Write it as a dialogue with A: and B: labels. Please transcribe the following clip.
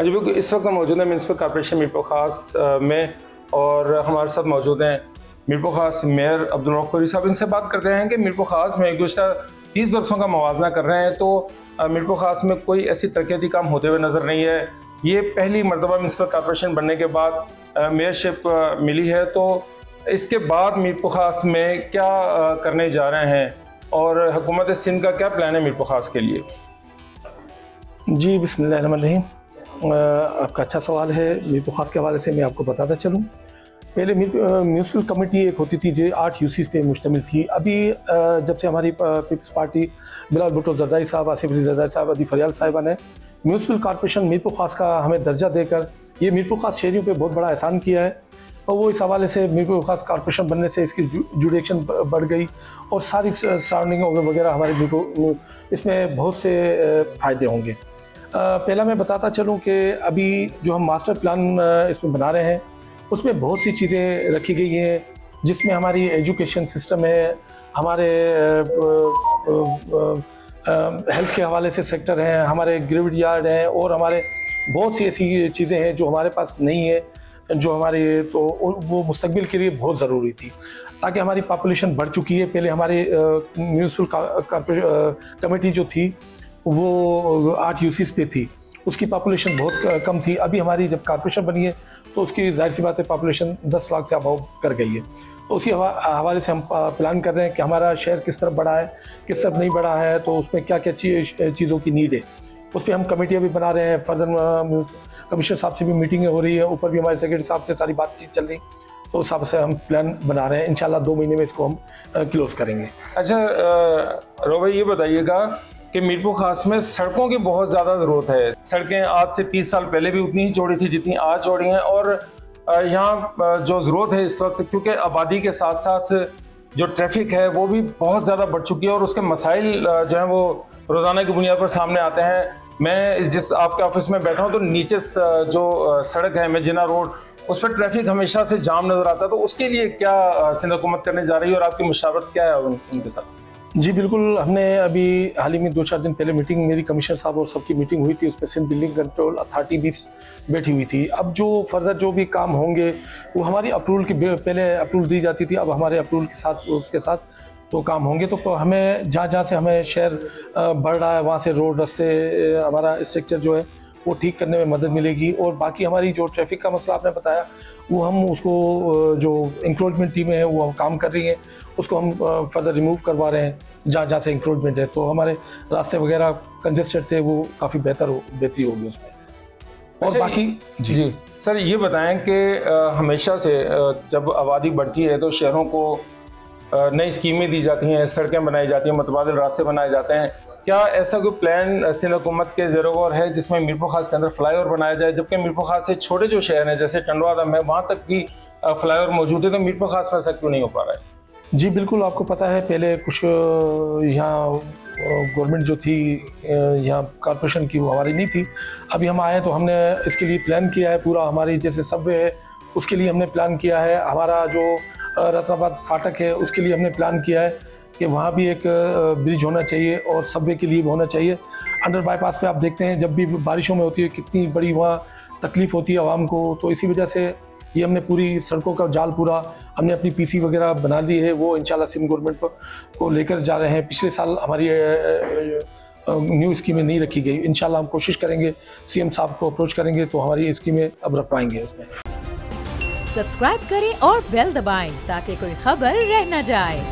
A: जी बिल्कुल, इस वक्त हम मौजूद हैं म्यूनसिपल कॉर्पोरेशन मीरपुर खास में और हमारे साथ मौजूद हैं मीरपुर खास मेयर अब्दुल रऊफ खौरी साहब। इनसे बात करते हैं कि मीरपुर खास में गुज़श्ता 30 बरसों का मवाजना कर रहे हैं तो मीरपुर खास में कोई ऐसी तरक्याती काम होते हुए नज़र नहीं है। ये पहली मरतबा म्यूनसिपल कॉर्पोरेशन बनने के बाद मेयरशिप मिली है, तो इसके बाद मीरपुर खास में क्या करने जा रहे हैं और हुकूमत सिंध का क्या प्लान है मीरपुर खास के लिए?
B: जी बिस्मिल्लाहिर्रहमानिर्रहीम। आपका अच्छा सवाल है। मीरपुर खास के हवाले से मैं आपको बताता चलूँ, पहले म्यूनसिपल कमेटी एक होती थी जो 8 यूसीज़ पे मुश्तमिल थी। अभी जब से हमारी पीपल्स पार्टी बिलावल भुट्टो जरदारी साहब, आसिफ अली जरदारी साहब, अदी फरियाल साहिबा ने म्यूनसिपल कॉर्पोरेशन मीरपुर खास का हमें दर्जा देकर ये मीरपुर खास शहरियों पे बहुत बड़ा एहसान किया है और वो इस हवाले से मीरपुर खास कॉर्पोरेशन बनने से इसकी जुडिक्शन बढ़ गई और सारी सराउंडिंग वगैरह हमारे मीरपुर इसमें बहुत से फ़ायदे होंगे। पहला मैं बताता चलूँ कि अभी जो हम मास्टर प्लान इसमें बना रहे हैं उसमें बहुत सी चीज़ें रखी गई हैं, जिसमें हमारी एजुकेशन सिस्टम है, हमारे हेल्थ के हवाले से सेक्टर हैं, हमारे ग्रेविड यार्ड हैं और हमारे बहुत सी ऐसी चीज़ें हैं जो हमारे पास नहीं है, जो हमारे तो वो मुस्तकबिल के लिए बहुत ज़रूरी थी ताकि हमारी पॉपुलेशन बढ़ चुकी है। पहले हमारी म्यूनसिपल कमेटी जो थी वो 8 यूसीज़ पे थी, उसकी पॉपुलेशन बहुत कम थी। अभी हमारी जब कॉर्पोरेशन बनी है तो उसकी जाहिर सी बात है पॉपुलेशन 10 लाख से अबव कर गई है। तो उसी हवाले से हम प्लान कर रहे हैं कि हमारा शहर किस तरफ बढ़ा है, किस तरफ नहीं बढ़ा है, तो उसमें क्या क्या चीज़ों की नीड है, उस पर हम कमेटियाँ भी बना रहे हैं। फर्दर कमिश्नर साहब से भी मीटिंगें हो रही है, ऊपर भी हमारे सेक्रेटरी साहब से सारी बातचीत चल रही, तो उस हिसाब से हम प्लान बना रहे हैं। इंशाल्लाह 2 महीने में इसको हम क्लोज करेंगे।
A: अच्छा रऊफ भाई, ये बताइएगा कि मीरपुर खास में सड़कों की बहुत ज़्यादा ज़रूरत है। सड़कें आज से 30 साल पहले भी उतनी ही चौड़ी थी जितनी आज चौड़ी हैं और यहाँ जो ज़रूरत है इस वक्त, क्योंकि आबादी के साथ साथ जो ट्रैफिक है वो भी बहुत ज़्यादा बढ़ चुकी है और उसके मसाइल जो हैं वो रोज़ाना की बुनियाद पर सामने आते हैं। मैं जिस आपके ऑफिस में बैठा हूँ तो नीचे जो सड़क है मेजिना रोड, उस पर ट्रैफिक हमेशा से जाम नज़र आता है, तो उसके लिए क्या सिंध हुकूमत करने जा रही है और आपकी मुशावरत क्या है उनके साथ?
B: जी बिल्कुल, हमने अभी हाल ही में 2-4 दिन पहले मीटिंग, मेरी कमिश्नर साहब और सबकी मीटिंग हुई थी, उसमें सिंध बिल्डिंग कंट्रोल अथॉरिटी भी बैठी हुई थी। अब जो फर्दर जो भी काम होंगे वो हमारी अप्रूवल की, पहले अप्रूवल दी जाती थी, अब हमारे अप्रूवल के साथ उसके साथ तो काम होंगे। तो हमें जहाँ जहाँ से हमें शहर बढ़ रहा है वहाँ से रोड रास्ते हमारा स्ट्रक्चर जो है वो ठीक करने में मदद मिलेगी। और बाकी हमारी जो ट्रैफिक का मसला आपने बताया वो हम उसको जो इंक्रोचमेंट टीमें हैं वो काम कर रही हैं, उसको हम फर्दर रिमूव करवा रहे हैं जहाँ जहाँ से इंक्रोचमेंट है। तो हमारे रास्ते वगैरह कंजेस्टेड थे वो काफ़ी बेहतरी होगी उसमें। और
A: अच्छा,
B: बाकी
A: जी सर ये बताएं कि हमेशा से जब आबादी बढ़ती है तो शहरों को नई स्कीमें दी जाती हैं, सड़कें बनाई जाती हैं, मुतबादिल रास्ते बनाए जाते हैं। क्या ऐसा कोई प्लान सिंध हुकूमत के ज़ेर गौर है जिसमें मीरपुर खास के अंदर फ्लाईओवर बनाया जाए, जबकि मीरपुर खास से छोटे जो शहर हैं जैसे टंडवा दम है वहाँ तक भी फ्लाईओवर मौजूद है, तो मीरपुर खास में ऐसा क्यों नहीं हो पा रहा है?
B: जी बिल्कुल, आपको पता है पहले कुछ यहाँ गवर्नमेंट जो थी यहाँ कॉर्पोरेशन की वो हमारी नहीं थी। अभी हम आए तो हमने इसके लिए प्लान किया है पूरा। हमारी जैसे सबवे है उसके लिए हमने प्लान किया है, हमारा जो रतनाबाद फाटक है उसके लिए हमने प्लान किया है कि वहाँ भी एक ब्रिज होना चाहिए और सबवे के लिए भी होना चाहिए। अंडर बाईपास पे आप देखते हैं जब भी बारिशों में होती है कितनी बड़ी वहाँ तकलीफ़ होती है आवाम को, तो इसी वजह से ये हमने पूरी सड़कों का जाल पूरा हमने अपनी पीसी वगैरह बना ली है, वो इंशाल्लाह सिंध गवर्नमेंट को लेकर जा रहे हैं। पिछले साल हमारी न्यू स्कीमें नहीं रखी गई, इंशाल्लाह हम कोशिश करेंगे, सीएम साहब को अप्रोच करेंगे तो हमारी स्कीमें अब रखवाएंगे उसमें।
C: सब्सक्राइब करें और बेल दबाएं ताकि कोई खबर रह न जाए।